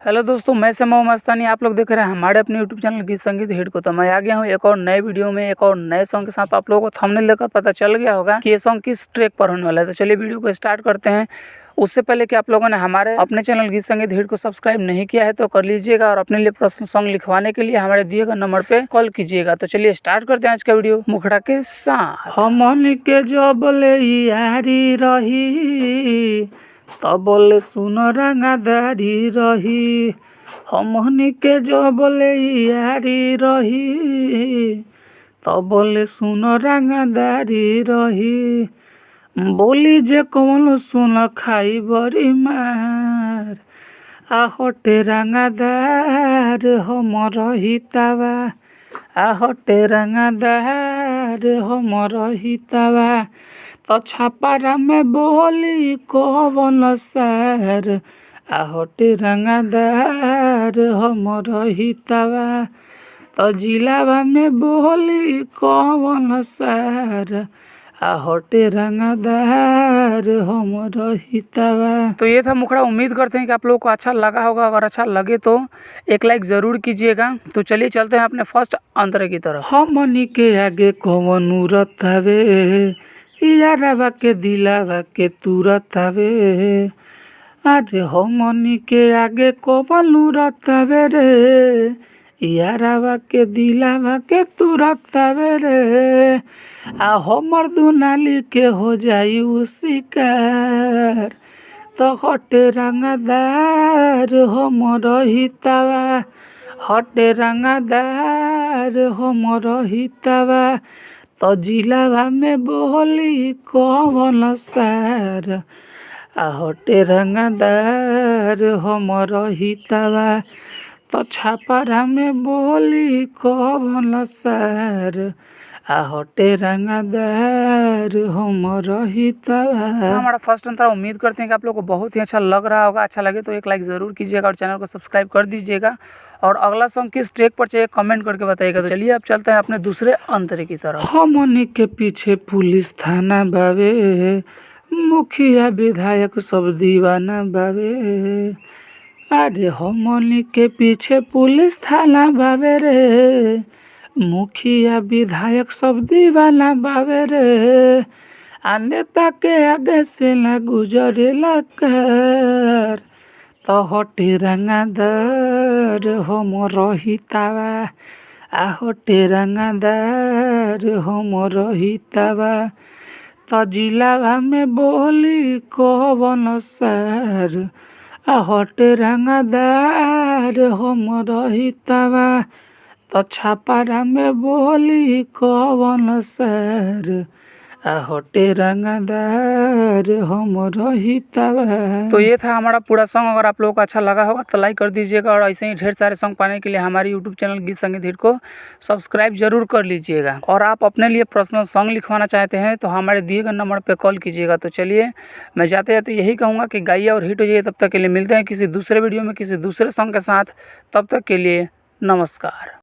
Hello दोस्तों, मैं समय मस्तानी। आप लोग देख रहे हैं हमारे अपने यूट्यूब चैनल गीत संगीत हिट को। तो मैं आ गया हूँ एक और नए वीडियो में एक और नए सॉन्ग के साथ। आप लोगों को थंबनेल देखकर पता चल गया होगा कि ये सॉन्ग किस ट्रैक पर होने वाला है। तो चलिए वीडियो को स्टार्ट करते हैं। उससे पहले कि आप लोगों ने हमारे अपने चैनल गीत संगीत हिट को सब्सक्राइब नहीं किया है तो कर लीजिएगा, और अपने लिए पर्सनल सॉन्ग लिखवाने के लिए हमारे दिए गए नंबर पे कॉल कीजिएगा। तो चलिए स्टार्ट करते हैं आज का वीडियो मुखड़ा के साथ। हमन के जबले यारी रही तबले सुन रंगादारी रही, हमनी के जबले यारी रही तबले सुन रंगादारी रही, बोली जे कौन सुन खाई बड़ी मार, आहटे रंगादार हमर हितावा, आहटे रंगादार हमर हितावा। तो छापारा में बोली कौन सार, आहटे रंगादार हमर हितावा। तो जिलावा में बोली कौन सार, आहटे रंगादार हमर हितावा। तो ये था मुखड़ा। उम्मीद करते हैं कि आप लोगों को अच्छा लगा होगा। अगर अच्छा लगे तो एक लाइक ज़रूर कीजिएगा। तो चलिए चलते हैं अपने फर्स्ट अंतरे की तरफ। हमनी के आगे कौन उरत हवे, यारवा के दिलावा के तुरत हवे, अरे हमनी के आगे कौन उरत हवे रे, यारवा के दिलावा के तुरत हवे रे, आ हमर दुनाली के हो जाई उ शिकार, तो हटे रंगादार हमर हितावा, हटे रंगादार हमर हितावा। तो जिलावा में बोली कौन सार, आहटे रंगादार हमर हितावा। तो छापारा में बोली कौन सार, आहटे रंगादार हमर हितावा। हमारा फर्स्ट अंतरा उम्मीद करते हैं कि आप लोगों को बहुत ही अच्छा लग रहा होगा। अच्छा लगे तो एक लाइक ज़रूर कीजिएगा और चैनल को सब्सक्राइब कर दीजिएगा। और अगला सॉन्ग किस ट्रैक पर चाहिए कमेंट करके बताइएगा। तो चलिए अब चलते हैं अपने दूसरे अंतरे की तरफ। हमनी के पीछे पुलिस थाना बावे, मुखिया विधायक सब दीवाना बावे, अरे हमनी के पीछे पुलिस थाना बावे रे, मुखिया विधायक सब दीवाना बावे रे, आ नेता के आगे से ना गुजरेला कार, तो हटे रंगादार हमर हितावा, आहटे रंगादार हमर हितावा। तो जिलावा में बोली कौन सार, आहटे रंगादार हमर हितावा। तो छापारा में बोली कौन सार, आहटे रंगादार हमर हितावा। तो ये था हमारा पूरा सॉन्ग। अगर आप लोगों को अच्छा लगा होगा तो लाइक कर दीजिएगा, और ऐसे ही ढेर सारे सॉन्ग पाने के लिए हमारे यूट्यूब चैनल गीत संगीत हिट को सब्सक्राइब जरूर कर लीजिएगा। और आप अपने लिए पर्सनल सॉन्ग लिखवाना चाहते हैं तो हमारे दिए गए नंबर पर कॉल कीजिएगा। तो चलिए मैं जाते जाते यही कहूँगा कि गाइए और हिट हो जाइए। तब तक के लिए मिलते हैं किसी दूसरे वीडियो में किसी दूसरे सॉन्ग के साथ। तब तक के लिए नमस्कार।